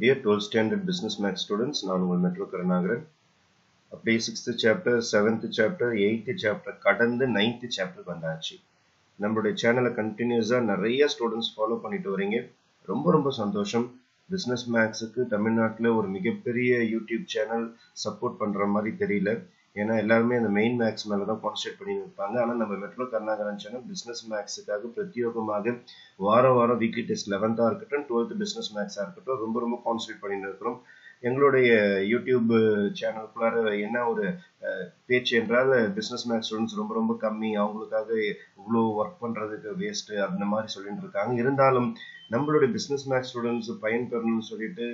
Dear 12th standard business math students, நான் உங்கள் metro Karunakaran. அப்படியே 6th chapter 7th chapter 8th chapter கடந்து 9th chapter வந்தாச்சு. நம்மளுடைய சேனலை கண்டினியூஸா நிறைய ஸ்டூடெண்ட்ஸ் ஃபாலோ பண்ணிட்டு வரீங்க. ரொம்ப சந்தோஷம். பிஸ்னஸ் மேக்ஸுக்கு தமிழ்நாட்டில் ஒரு மிகப்பெரிய யூடியூப் சேனல் சப்போர்ட் பண்ற மாதிரி தெரியல. ஏன்னா எல்லாருமே அந்த மெயின் மேக்ஸ் மேலே தான் கான்சன்ட்ரேட் பண்ணி இருப்பாங்க. ஆனால் நம்ம மெட்ரோ கருணாகரன் சேனல் பிஸ்னஸ் மேக்ஸுக்காக பிரத்யேகமாக வாரம் வீக்லி டெஸ்ட் 11th இருக்கட்டும் 12th பிஸ்னஸ் மேக்ஸாக இருக்கட்டும் ரொம்ப கான்சன்ட்ரேட் பண்ணிட்டு இருக்கிறோம். எங்களுடைய யூடியூப் சேனலுக்குள்ளார என்ன ஒரு பேச்சு என்றால் பிஸ்னஸ் மேக்ஸ் ஸ்டூடெண்ட்ஸ் ரொம்ப கம்மி, அவங்களுக்காக இவ்வளோ ஒர்க் பண்ணுறதுக்கு வேஸ்ட்டு அந்த மாதிரி சொல்லிட்டு இருக்காங்க. இருந்தாலும் நம்மளுடைய பிஸ்னஸ் மேக்ஸ் ஸ்டூடெண்ட்ஸ் பயன்பெறணும்னு சொல்லிட்டு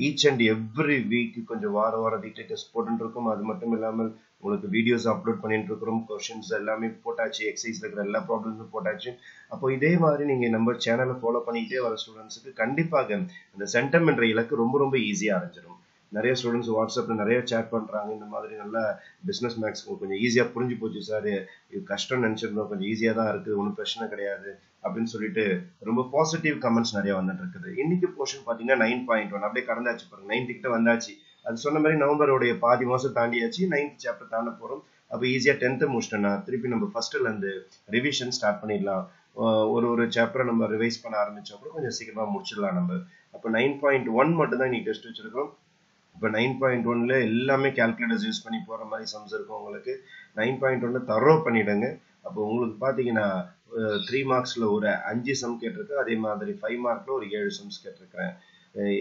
ஈச் அண்ட் எவ்ரி வீக் கொஞ்சம் வாரம் வீக்லி டெஸ்ட் போட்டுட்டு இருக்கோம். அது மட்டும் இல்லாமல் உங்களுக்கு வீடியோஸ் அப்லோட் பண்ணிட்டு இருக்கிறோம். கொஸ்டின்ஸ் எல்லாமே போட்டாச்சு, எக்ஸசைஸ்ல இருக்கிற எல்லா ப்ராப்ளம்ஸும் போட்டாச்சு. அப்போ இதே மாதிரி நீங்க நம்ம சேனலை ஃபாலோ பண்ணிக்கிட்டே வர ஸ்டூடெண்ட்ஸுக்கு கண்டிப்பாக அந்த சென்டம் என்ற இலக்கு ரொம்ப ஈஸியாக அடைஞ்சிடும். நிறைய ஸ்டூடெண்ட்ஸ் வாட்ஸ்அப்ல நிறைய சேட் பண்றாங்க. இந்த மாதிரி நல்லா பிசினஸ் மேக்ஸ் கொஞ்சம் ஈஸியா புரிஞ்சு போச்சு சார், இது கஷ்டம் நினைச்சிருந்தோம், கொஞ்சம் ஈஸியா தான் இருக்கு, ஒன்றும் பிரச்சனை கிடையாது அப்படின்னு சொல்லிட்டு ரொம்ப பாசிட்டிவ் கமெண்ட்ஸ் நிறைய வந்துட்டு இருக்குது. இன்னைக்கு போர்ஷன் பாத்தீங்கன்னா 9.1 அப்படியே கடந்தாச்சு பாருங்க, 9th கிட்ட வந்தாச்சு. அது சொன்ன மாதிரி நவம்பருடைய பாதி மாசம் தாண்டியாச்சு, 9th சாப்டர் தாண்ட போறோம். அப்போ ஈஸியா 10th முடிச்சிட்டோம்னா திருப்பி நம்ம ஃபர்ஸ்ட்ல இருந்து ரிவிஷன் ஸ்டார்ட் பண்ணிடலாம். ஒரு சாப்டரை நம்ம ரிவைஸ் பண்ண ஆரம்பிச்சா கூட கொஞ்சம் சீக்கிரமா முடிச்சிடலாம் நம்ம. அப்போ 9.1 மட்டும் தான் நீ டெஸ்ட் வச்சிருக்கோம். இப்போ 9.1ல எல்லாமே கால்குலேட்டர்ஸ் யூஸ் பண்ணி போற மாதிரி சம்ஸ் இருக்கும் உங்களுக்கு. 9.1ல தரோ பண்ணிடுங்க. அப்போ உங்களுக்கு பாத்தீங்கன்னா 3 மார்க்ஸ்ல ஒரு 5 சம் கேட்டிருக்கேன், அதே மாதிரி 5 மார்க்ல ஒரு 7 சம்ஸ் கேட்டிருக்கிறேன்.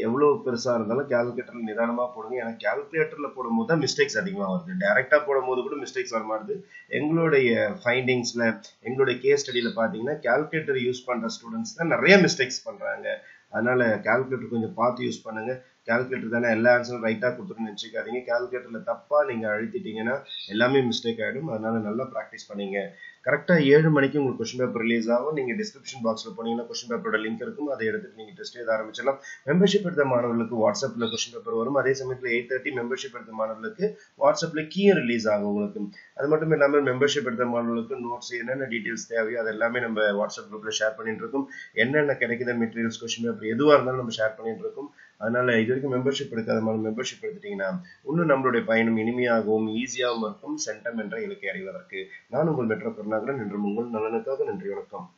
எவ்வளவு பெருசா இருந்தாலும் கால்குலேட்டர்ல நிதானமா போடுங்க. ஏன்னா கால்குலேட்டர்ல போடும்போது தான் மிஸ்டேக்ஸ் அதிகமா வருது. டைரக்டா போடும்போது கூட மிஸ்டேக்ஸ் வர மாட்டுது. எங்களுடைய ஃபைண்டிங்ஸ்ல, எங்களுடைய கேஸ் ஸ்டடியில பாத்தீங்கன்னா கால்குலேட்டர் யூஸ் பண்ற ஸ்டூடெண்ட்ஸ் தான் நிறைய மிஸ்டேக்ஸ் பண்றாங்க. அதனால கால்குலேட்டர் கொஞ்சம் பார்த்து யூஸ் பண்ணுங்க. கால்குலேட்டர் தானே எல்லா ஆன்சரும் ரைட்டா கொடுத்துருன்னு நினைச்சுக்காதீங்க. கால்குலேட்டர்ல தப்பா நீங்க அழுத்திட்டீங்கன்னா எல்லாமே மிஸ்டேக் ஆயிடும். அதனால நல்லா ப்ராக்டிஸ் பண்ணீங்க. கரெக்டா 7 மணிக்கு உங்களுக்கு கொஸ்டின் பேப்பர் ரிலீஸ் ஆகும். நீங்க டிஸ்கிரிப்ஷன் பாக்ஸ்ல போனீங்கன்னா கொஸ்டின் பேப்பரோட லிங்க் இருக்கும். அதை எடுத்துட்டு நீங்க டெஸ்ட் எழுத ஆரம்பிச்சிடலாம். மெம்பர்ஷிப் எடுத்த மாணவர்களுக்கு வாட்ஸ்அப்ல கொஸ்டின் பேப்பர் வரும். அதே சமயத்துல 8:30 மெம்பர்ஷிப் எடுத்த மாணவர்களுக்கு வாட்ஸ்அப்ல கீயும் ரிலீஸ் ஆகும் உங்களுக்கு. அது மட்டும் இல்லாமல் மெம்பர்ஷிப் எடுத்த மாணவர்களுக்கு நோட்ஸ் என்னென்ன டீடைல்ஸ் தேவையோ அது எல்லாமே நம்ம வாட்ஸ்அப் குரூப்ல ஷேர் பண்ணிட்டு இருக்கோம். என்னென்ன கிடைக்கிற மெட்டீரியல்ஸ், கொஸ்டின் பேப்பர் எதுவா இருந்தாலும் நம்ம ஷேர் பண்ணிட்டு இருக்கோம். அதனால இது வரைக்கும் மெம்பர்ஷிப் எடுக்காத மாதிரி மெம்பர்ஷிப் எடுத்துட்டீங்கன்னா இன்னும் நம்மளுடைய பயணம் இனிமையாகவும் ஈஸியாகவும் இருக்கும் சென்டம் என்ற இலக்கை அடைவதற்கு. நான் உங்கள் மெட்ரோ கருணாகரன். இன்று உங்கள் நலனுக்காக. நன்றி, வணக்கம்.